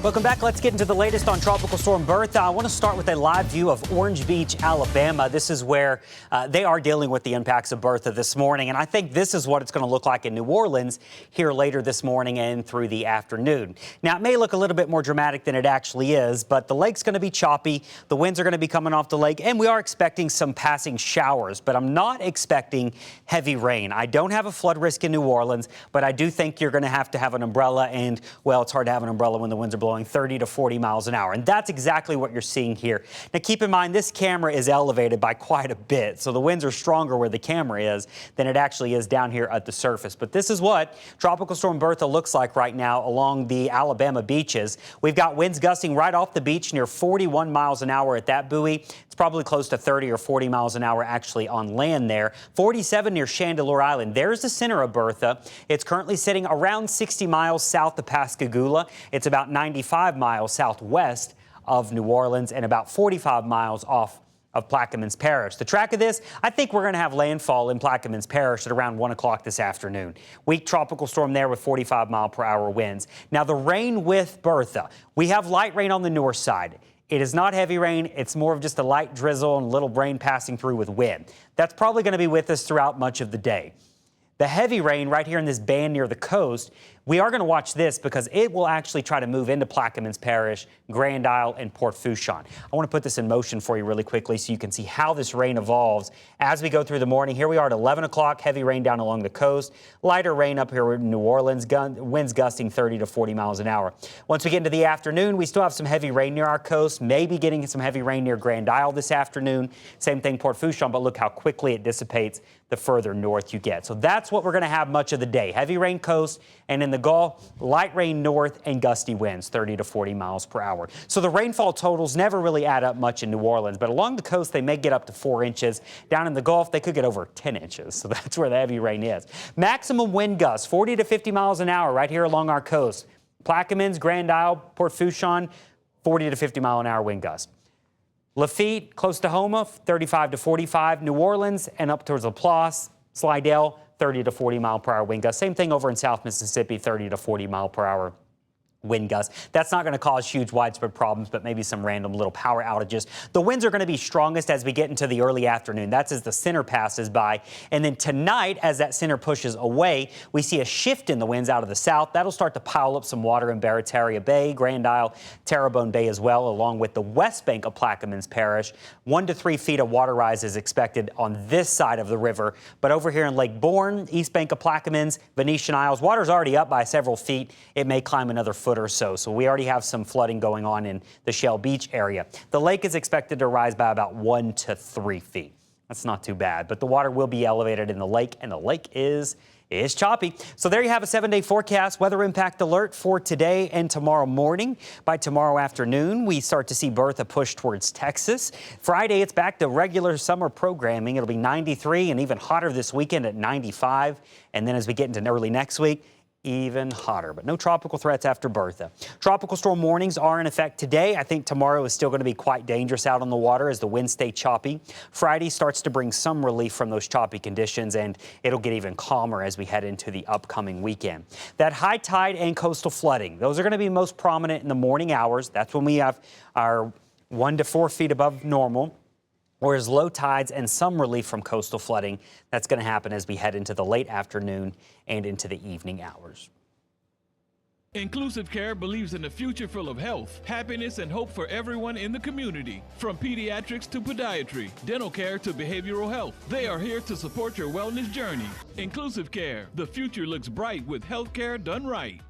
Welcome back. Let's get into the latest on Tropical Storm Bertha. I want to start with a live view of Orange Beach, Alabama. This is where they are dealing with the impacts of Bertha this morning. And I think this is what it's going to look like in New Orleans here later this morning and through the afternoon. Now, it may look a little bit more dramatic than it actually is, but the lake's going to be choppy. The winds are going to be coming off the lake, and we are expecting some passing showers, but I'm not expecting heavy rain. I don't have a flood risk in New Orleans, but I do think you're going to have an umbrella. And, well, it's hard to have an umbrella when the winds are blowing 30 to 40 miles an hour. And that's exactly what you're seeing here. Now, keep in mind, this camera is elevated by quite a bit, so the winds are stronger where the camera is than it actually is down here at the surface. But this is what Tropical Storm Bertha looks like right now along the Alabama beaches. We've got winds gusting right off the beach near 41 miles an hour at that buoy. It's probably close to 30 or 40 miles an hour actually on land there. 47 near Chandeleur Island. There's the center of Bertha. It's currently sitting around 60 miles south of Pascagoula. It's about 95 miles southwest of New Orleans and about 45 miles off of Plaquemines Parish. The track of this, I think we're going to have landfall in Plaquemines Parish at around 1 o'clock this afternoon. Weak tropical storm there with 45-mile-per-hour winds. Now, the rain with Bertha. We have light rain on the north side. It is not heavy rain. It's more of just a light drizzle and a little rain passing through with wind. That's probably going to be with us throughout much of the day. The heavy rain right here in this band near the coast, we are going to watch this because it will actually try to move into Plaquemines Parish, Grand Isle, and Port Fourchon. I want to put this in motion for you really quickly so you can see how this rain evolves as we go through the morning. Here we are at 11 o'clock, heavy rain down along the coast, lighter rain up here in New Orleans, winds gusting 30 to 40 miles an hour. Once we get into the afternoon, we still have some heavy rain near our coast, maybe getting some heavy rain near Grand Isle this afternoon. Same thing, Port Fourchon, but look how quickly it dissipates the further north you get. So that's what we're going to have much of the day. Heavy rain coast, and in the Gulf, light rain north and gusty winds, 30 to 40 miles per hour. So the rainfall totals never really add up much in New Orleans, but along the coast, they may get up to 4 inches. Down in the Gulf, they could get over 10 inches. So that's where the heavy rain is. Maximum wind gusts, 40 to 50 miles an hour right here along our coast. Plaquemines, Grand Isle, Port Fourchon, 40 to 50 mile an hour wind gusts. Lafitte, close to Houma, 35 to 45. New Orleans and up towards LaPlace, Slidell, 30 to 40 mile per hour wind gusts. Same thing over in South Mississippi, 30 to 40 mile per hour wind gusts. That's not going to cause huge widespread problems, but maybe some random little power outages. The winds are going to be strongest as we get into the early afternoon. That's as the center passes by. And then tonight, as that center pushes away, we see a shift in the winds out of the south. That'll start to pile up some water in Barataria Bay, Grand Isle, Terrebonne Bay as well, along with the west bank of Plaquemines Parish. 1 to 3 feet of water rise is expected on this side of the river. But over here in Lake Bourne, east bank of Plaquemines, Venetian Isles, water's already up by several feet. It may climb another foot or so. So we already have some flooding going on in the Shell Beach area. The lake is expected to rise by about 1 to 3 feet. That's not too bad, but the water will be elevated in the lake, and the lake is choppy. So there you have a 7-day forecast weather impact alert for today and tomorrow morning. By tomorrow afternoon, we start to see Bertha push towards Texas. Friday, it's back to regular summer programming. It'll be 93 and even hotter this weekend at 95. And then as we get into early next week, even hotter, but no tropical threats after Bertha. Tropical storm warnings are in effect today. I think tomorrow is still going to be quite dangerous out on the water as the winds stay choppy. Friday starts to bring some relief from those choppy conditions, and it'll get even calmer as we head into the upcoming weekend. That high tide and coastal flooding, those are going to be most prominent in the morning hours. That's when we have our 1 to 4 feet above normal. Whereas low tides and some relief from coastal flooding, that's going to happen as we head into the late afternoon and into the evening hours. Inclusive Care believes in a future full of health, happiness, and hope for everyone in the community. From pediatrics to podiatry, dental care to behavioral health, they are here to support your wellness journey. Inclusive Care, the future looks bright with health care done right.